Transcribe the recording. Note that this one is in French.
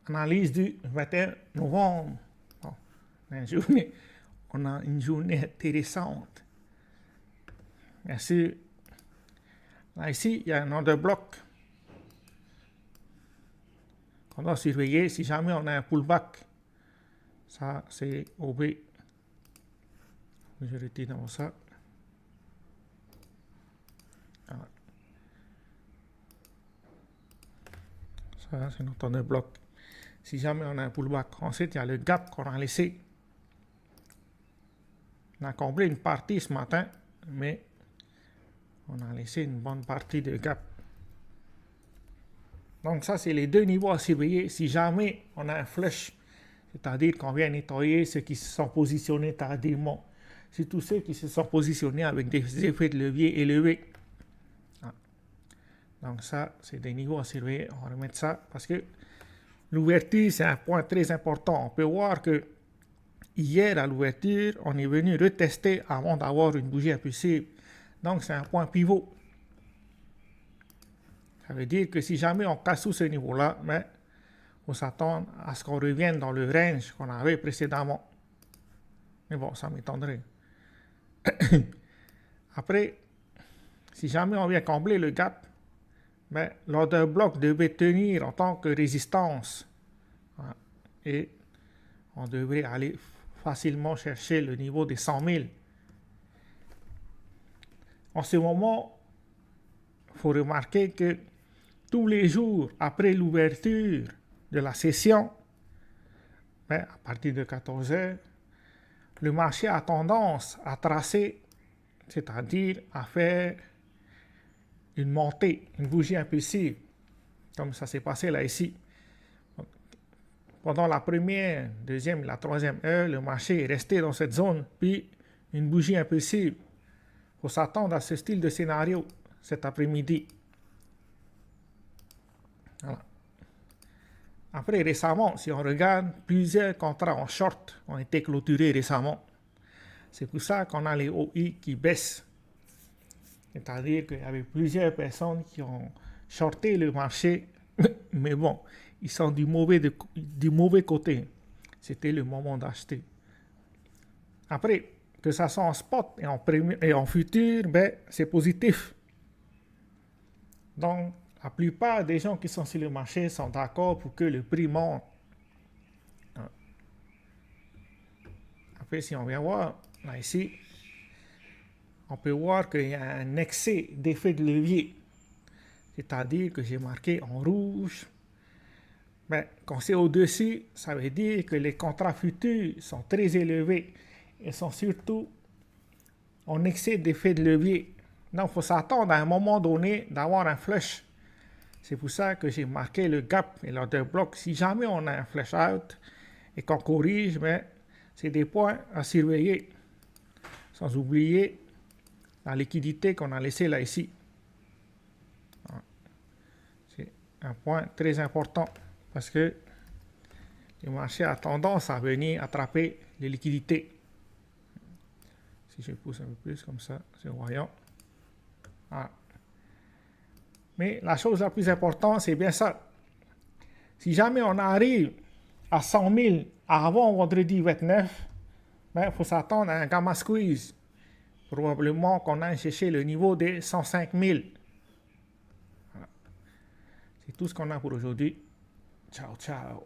analyse du 21 novembre. Bon, on a une journée intéressante. Bien sûr, là ici, il y a un order block qu'on doit surveiller si jamais on a un pullback. Ça, c'est OB. Je retire dans ça. Voilà. Ça, c'est notre order block. Si jamais on a un pullback, ensuite, il y a le gap qu'on a laissé. On a comblé une partie ce matin, mais on a laissé une bonne partie de gap. Donc ça, c'est les deux niveaux à surveiller si jamais on a un flush, c'est-à-dire qu'on vient nettoyer ceux qui se sont positionnés tardivement. C'est tous ceux qui se sont positionnés avec des effets de levier élevés. Donc ça, c'est des niveaux à surveiller. On va remettre ça parce que l'ouverture, c'est un point très important. On peut voir que hier, à l'ouverture, on est venu retester avant d'avoir une bougie impulsive. Donc c'est un point pivot. Ça veut dire que si jamais on casse sous ce niveau-là, il faut s'attendre à ce qu'on revienne dans le range qu'on avait précédemment. Mais bon, ça m'étonnerait. Après, si jamais on vient combler le gap, l'order block devait tenir en tant que résistance. Et on devrait aller facilement chercher le niveau des 100 000. En ce moment, il faut remarquer que tous les jours après l'ouverture de la session, à partir de 14 heures, le marché a tendance à tracer, c'est-à-dire à faire une montée, une bougie impulsive, comme ça s'est passé là ici. Pendant la première, deuxième et la troisième heure, le marché est resté dans cette zone, puis une bougie impulsive. Il faut s'attendre à ce style de scénario cet après-midi. Voilà. Après, récemment, si on regarde, plusieurs contrats en short ont été clôturés récemment. C'est pour ça qu'on a les OI qui baissent. C'est-à-dire qu'il y avait plusieurs personnes qui ont shorté le marché, mais bon, ils sont du mauvais côté. C'était le moment d'acheter. Après, que ça soit en spot et en futur, c'est positif. Donc, la plupart des gens qui sont sur le marché sont d'accord pour que le prix monte. Après, si on vient voir, là ici, on peut voir qu'il y a un excès d'effet de levier. C'est-à-dire que j'ai marqué en rouge. Quand c'est au-dessus, ça veut dire que les contrats futurs sont très élevés et sont surtout en excès d'effet de levier. Donc, il faut s'attendre à un moment donné d'avoir un flush. C'est pour ça que j'ai marqué le gap et l'order block. Si jamais on a un flush out et qu'on corrige, c'est des points à surveiller. Sans oublier la liquidité qu'on a laissée là ici. C'est un point très important parce que le marché a tendance à venir attraper les liquidités. Si je pousse un peu plus comme ça, c'est voyant. Voilà. Mais la chose la plus importante, c'est bien ça. Si jamais on arrive à 100 000 avant vendredi 29, il faut s'attendre à un gamma squeeze. Probablement qu'on a cherché le niveau des 105 000. Voilà. C'est tout ce qu'on a pour aujourd'hui. Ciao, ciao.